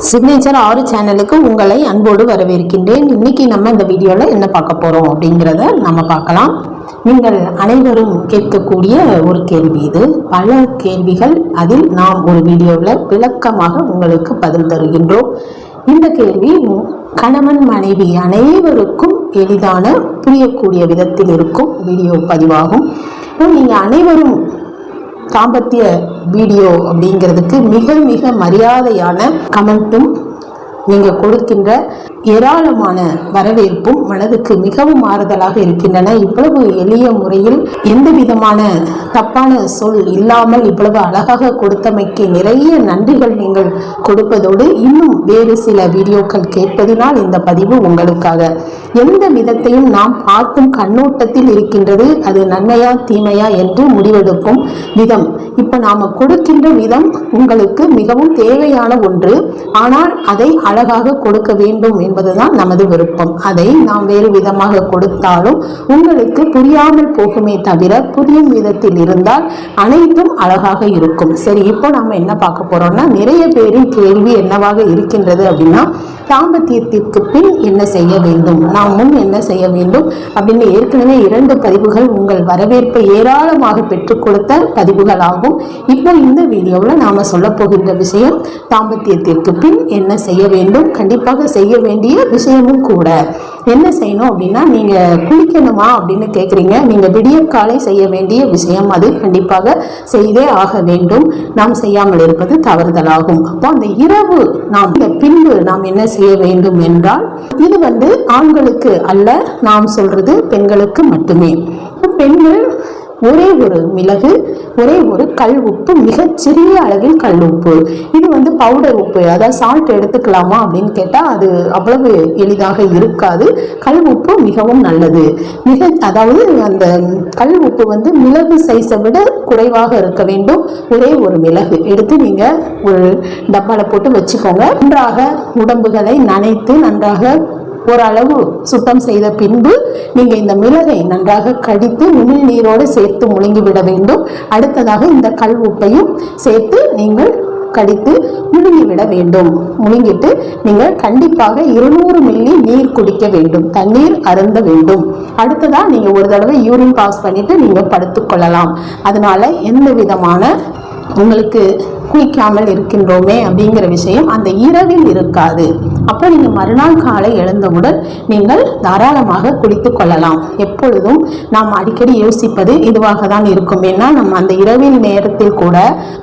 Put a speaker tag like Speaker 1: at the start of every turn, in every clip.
Speaker 1: Signature 6 சேனலுக்கு உங்களை அன்போடு வரவேற்கின்றேன். இன்னைக்கு நம்ம இந்த வீடியோவில் என்ன பார்க்க போகிறோம் அப்படிங்கிறத நம்ம பார்க்கலாம். நீங்கள் அனைவரும் கேட்கக்கூடிய ஒரு கேள்வி இது. பல கேள்விகள், அதில் நாம் ஒரு வீடியோவில் விளக்கமாக உங்களுக்கு பதில் தருகின்றோம். இந்த கேள்வி கணவன் மனைவி அனைவருக்கும் எளிதான புரியக்கூடிய விதத்தில் இருக்கும் வீடியோ பதிவாகும். நீங்கள் அனைவரும் தாம்பத்திய வீடியோ அப்படிங்கிறதுக்கு மிக மிக மரியாதையான கமெண்ட்டும் நீங்கள் கொடுக்கின்ற ஏராளமான வரவேற்பும் மனதுக்கு மிகவும் ஆறுதலாக இருக்கின்றன. இவ்வளவு எளிய முறையில் எந்த விதமான தப்பான சொல் இல்லாமல் இவ்வளவு அழகாக கொடுத்தமைக்கு நிறைய நன்றிகள் நீங்கள் கொடுப்பதோடு இன்னும் வேறு சில வீடியோக்கள் கேட்பதினால் இந்த பதிவு உங்களுக்காக. எந்த விதத்தையும் நாம் பார்க்கும் கண்ணோட்டத்தில் இருக்கின்றது, அது நன்மையா தீமையா என்று முடிவெடுக்கும் விதம். இப்போ நாம் கொடுக்கின்ற விதம் உங்களுக்கு மிகவும் தேவையான ஒன்று, ஆனால் அதை அழகாக கொடுக்க வேண்டும் என்பதுதான் நமது விருப்பம். அதை நாம் வேறு விதமாக கொடுத்தாலும் உங்களுக்கு புரியாமல் போகுமே தவிர புரியும் விதத்தில் இருந்தால் அனைத்தும் அழகாக இருக்கும். சரி, இப்போ நாம என்ன பார்க்க போறோம்னா, நிறைய பேரின் கேள்வி என்னவாக இருக்கின்றது அப்படின்னா, தாம்பத்தியத்திற்கு பின் என்ன செய்ய வேண்டும், நாம் முன் என்ன செய்ய வேண்டும் அப்படின்னு ஏற்கனவே 2 பதிவுகள் உங்கள் வரவேற்பை ஏராளமாக பெற்றுக் கொடுத்த பதிவுகள் ஆகும். இப்போ இந்த வீடியோவில் நாம சொல்ல போகின்ற விஷயம் தாம்பத்தியத்திற்கு பின் என்ன செய்ய வேண்டும், கண்டிப்பாக செய்ய வேண்டிய விஷயமும் கூட. என்ன செய்யணும் அப்படின்னா, நீங்க குளிக்கணுமா அப்படின்னு கேட்குறீங்க. நீங்க விடியற்காலை செய்ய வேண்டிய விஷயம், அது கண்டிப்பாக செய்தே ஆக வேண்டும். நாம் செய்யாமல் இருப்பது தவறுதலாகும். அப்போ அந்த இரவு நாம் இந்த பின்பு நாம் என்ன செய்ய வேண்டும் என்றால், இது ஆண்களுக்கு அல்ல, நாம் சொல்றது பெண்களுக்கு மட்டுமே. பெண்கள் ஒரே ஒரு மிளகு, ஒரே ஒரு கல் உப்பு, மிகச்சிறிய அளவில் கல் உப்பு, இது பவுடர் உப்பு, அதாவது சால்ட் எடுத்துக்கலாமா அப்படின்னு கேட்டால் அது அவ்வளவு எளிதாக இருக்காது. கல் உப்பு மிகவும் நல்லது. அதாவது அந்த கல் உப்பு மிளகு சைஸை விட குறைவாக இருக்க வேண்டும். ஒரே ஒரு மிளகு எடுத்து நீங்கள் ஒரு டப்பாவில் போட்டு வச்சுக்கோங்க. நன்றாக உடம்புகளை நனைத்து நன்றாக ஓரளவு சுத்தம் செய்த பின்பு நீங்கள் இந்த மிளகை நன்றாக கடித்து உமிழ் நீரோடு சேர்த்து முழுங்கிவிட வேண்டும். அடுத்ததாக இந்த கல் உப்பையும் சேர்த்து நீங்கள் கடித்து முழுங்கிவிட வேண்டும். முழுங்கிட்டு நீங்கள் கண்டிப்பாக 200 மில்லி நீர் குடிக்க வேண்டும், தண்ணீர் அருந்த வேண்டும். அடுத்ததாக நீங்கள் ஒரு தடவை யூரின் பாஸ் பண்ணிட்டு நீங்கள் படுத்துக்கொள்ளலாம். அதனால எந்த விதமான உங்களுக்கு குளிக்காமல் இருக்கின்றோமே அப்படிங்கிற விஷயம் அந்த இரவில் இருக்காது. அப்போ நீங்கள் மறுநாள் காலை எழுந்தவுடன் நீங்கள் தாராளமாக குளித்து கொள்ளலாம். எப்பொழுதும் நாம் அடிக்கடி யோசிப்பது இதுவாக தான் இருக்கும். ஏன்னா நம்ம அந்த இரவில் நேரத்தில் கூட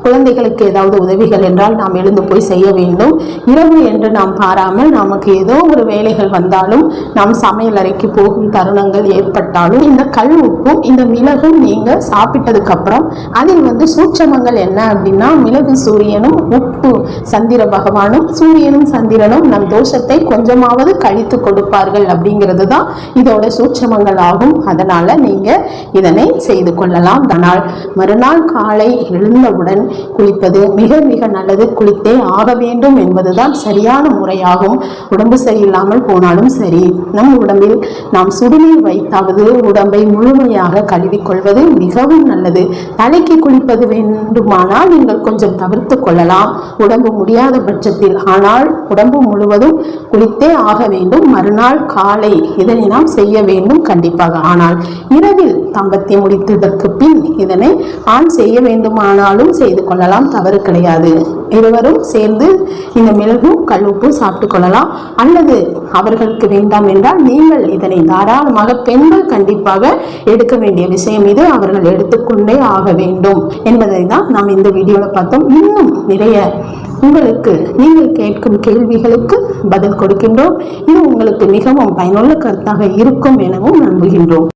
Speaker 1: குழந்தைகளுக்கு ஏதாவது உதவிகள் என்றால் நாம் எழுந்து போய் செய்ய வேண்டும். இரவு என்று நாம் பாராமல் நமக்கு ஏதோ ஒரு வேலைகள் வந்தாலும், நாம் சமையல் அறைக்கு போகும் தருணங்கள் ஏற்பட்டாலும், இந்த கல் உப்பும் இந்த மிளகும் நீங்கள் சாப்பிட்டதுக்கு அப்புறம் அதில் சூட்சமங்கள் என்ன அப்படின்னா, மிளகு சூரியனும் உப்பு சந்திர பகவானும், சூரியனும் சந்திரனும் நம் தோஷத்தை கொஞ்சமாவது கழித்து கொடுப்பார்கள் அப்படிங்கிறது தான் இதோட சூட்சமங்கள் ஆகும். அதனால நீங்க இதனை செய்து கொள்ளலாம். ஆனால் மறுநாள் காலை எழுந்தவுடன் குளிப்பது மிக மிக நல்லது. குளித்தே ஆக வேண்டும் என்பதுதான் சரியான முறையாகும். உடம்பு சரியில்லாமல் போனாலும் சரி, நம் உடம்பில் நாம் சுடுநீர் வைத்தாவது உடம்பை முழுமையாக கழுவிக்கொள்வது மிகவும் நல்லது. தலைக்கு குளிப்பது வேண்டுமானால் நீங்கள் கொஞ்சம் தவிர்த்து கொள்ளலாம், உடம்பு முடியாத பட்சத்தில். ஆனால் உடம்பு முழுவதும் குளித்தே ஆக வேண்டும். மறுநாள் காலை இதனை நாம் செய்ய வேண்டும் கண்டிப்பாக. ஆனால் இரவில் தாம்பத்தியம் முடித்ததற்கு பின் இதனை ஆண் செய்ய வேண்டுமானாலும் செய்து கொள்ளலாம், தவறு கிடையாது. இருவரும் சேர்ந்து இந்த மிளகும் கல்லுப்பும் சாப்பிட்டு கொள்ளலாம். அல்லது அவர்களுக்கு வேண்டாம் என்றால் நீங்கள் இதனை தாராளமாக, பெண்கள் கண்டிப்பாக எடுக்க வேண்டிய விஷயம் இது, அவர்கள் எடுத்துக்கொண்டே ஆக வேண்டும் என்பதை தான் நாம் இந்த வீடியோவில் பார்த்தோம். இன்னும் நிறைய உங்களுக்கு நீங்கள் கேட்கும் கேள்விகளுக்கு பதில் கொடுக்கின்றோம். இது உங்களுக்கு மிகவும் பயனுள்ள கருத்தாக இருக்கும் எனவும் நம்புகின்றோம்.